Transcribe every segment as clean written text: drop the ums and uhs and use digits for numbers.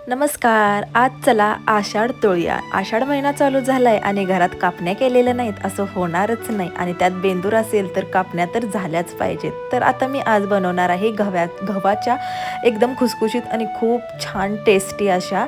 नमस्कार. आज चला आषाढ तळूया. आषाढ महिना चालू झालाय आणि घरात कापण्या केलेल्या नाहीत असं होणारच नाही आणि त्यात बेंदूर असेल तर कापण्या तर झाल्याच पाहिजेत. तर आता मी आज बनवणार आहे गव्हाच्या एकदम खुसखुशीत आणि खूप छान टेस्टी अशा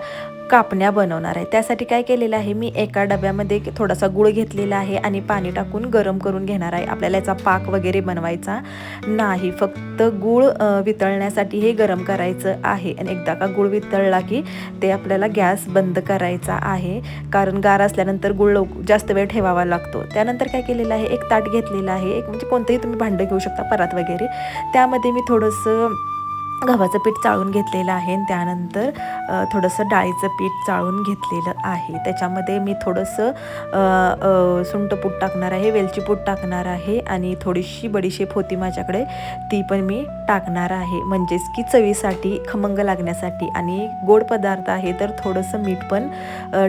कापण्या बनवणार आहे. त्यासाठी काय केलेलं आहे, मी एका डब्यामध्ये थोडासा गूळ घेतलेला आहे आणि पाणी टाकून गरम करून घेणार आहे. आपल्याला याचा पाक वगैरे बनवायचा नाही, फक्त गूळ वितळण्यासाठी हे गरम करायचं आहे. आणि एकदा का गूळ वितळला की ते आपल्याला गॅस बंद करायचा आहे, कारण गार असल्यानंतर गूळ जास्त वेळ ठेवावा लागतो. त्यानंतर काय केलेलं आहे, एक ताट घेतलेलं आहे, एक म्हणजे कोणतंही तुम्ही भांडं घेऊ शकता, परात वगैरे. त्यामध्ये मी थोडंसं गव्हाचं पीठ चाळून घेतलेलं आहे आणि त्यानंतर थोडंसं डाळीचं पीठ चाळून घेतलेलं आहे. त्याच्यामध्ये मी थोडंसं सुंठपूड टाकणार आहे, वेलची पूड टाकणार आहे आणि थोडीशी बडीशेप होती माझ्याकडे, ती पण मी टाकणार आहे, म्हणजेच की चवीसाठी, खमंग लागण्यासाठी. आणि गोड पदार्थ आहे तर थोडंसं मीठ पण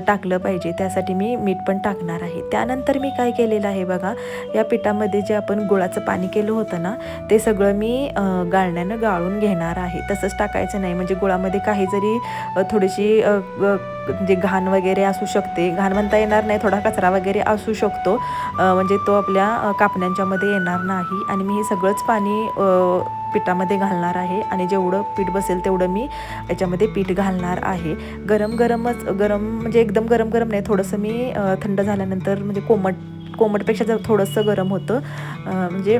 टाकलं पाहिजे, त्यासाठी मी मीठ पण टाकणार आहे. त्यानंतर मी काय केलेलं आहे बघा, या पिठामध्ये जे आपण गुळाचं पाणी केलं होतं ना, ते सगळं मी गाळण्यानं गाळून घेणार आहे. तसंच टाकायचं नाही, म्हणजे गुळामध्ये काही जरी थोडीशी म्हणजे घाण वगैरे असू शकते, घाण म्हणता येणार नाही, थोडा कचरा वगैरे असू शकतो, म्हणजे तो आपल्या कापण्यांच्यामध्ये येणार नाही. आणि मी हे सगळंच पाणी पिठामध्ये घालणार आहे आणि जेवढं पीठ बसेल तेवढं मी याच्यामध्ये पीठ घालणार आहे. गरम म्हणजे एकदम गरम नाही, थोडंसं मी थंड झाल्यानंतर, म्हणजे कोमटपेक्षा जर थोडंसं गरम होतं, म्हणजे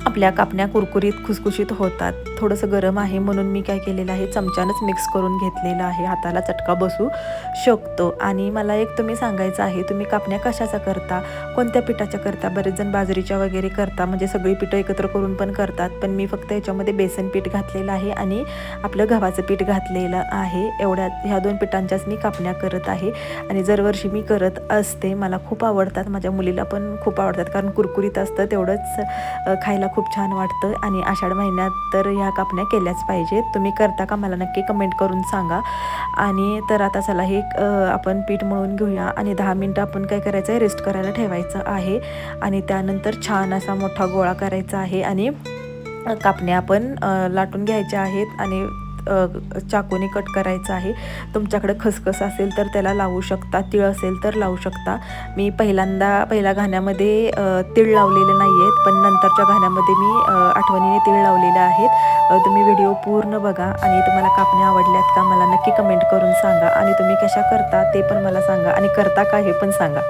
आपल्या कापण्या कुरकुरीत खुसखुशीत होतात. थोडंसं गरम आहे म्हणून मी काय केलेलं आहे, चमच्यानंच मिक्स करून घेतलेलं आहे, हाताला चटका बसू शकतो. आणि मला एक तुम्ही सांगायचं आहे, तुम्ही कापण्या कशाचा करता, कोणत्या पिठाच्या करता? बरेच जण बाजरीच्या वगैरे करता, म्हणजे सगळी पिठं एकत्र करून पण करतात, पण मी फक्त याच्यामध्ये बेसन पीठ घातलेलं आहे आणि आपलं गव्हाचं पीठ घातलेलं आहे. ह्या दोन पिठांच्याच मी कापण्या करत आहे आणि दरवर्षी मी करत असते. मला खूप आवडतात, माझ्या मुलीला पण खूप आवडतात, कारण कुरकुरीत असतं, तेवढंच खायला खूप छान वाटतं. आणि आषाढ महिन्यात तर ह्या कापण्या केल्याच पाहिजेत. तुम्ही करता का, मला नक्की कमेंट करून सांगा. आणि तर आता चला हे आपण पीठ मळून घेऊया आणि 10 मिनटं आपण काय करायचं आहे, रेस्ट करायला ठेवायचं आहे. आणि त्यानंतर छान असा मोठा गोळा करायचा आहे आणि कापण्या आपण लाटून घ्यायच्या आहेत आणि चाकूने कट करायचं आहे. तुमच्याकडे खसखस असेल तर त्याला लावू शकता, तीळ असेल तर लावू शकता. मी पहिल्या घाण्यामध्ये तीळ लावलेले नाही आहेत, पण नंतरच्या घाण्यामध्ये मी आठवणीने तीळ लावलेले आहेत. तुम्ही व्हिडिओ पूर्ण बघा आणि तुम्हाला कापण्या आवडल्यात का मला नक्की कमेंट करून सांगा आणि तुम्ही कशा करता ते पण मला सांगा आणि करता का हे पण सांगा.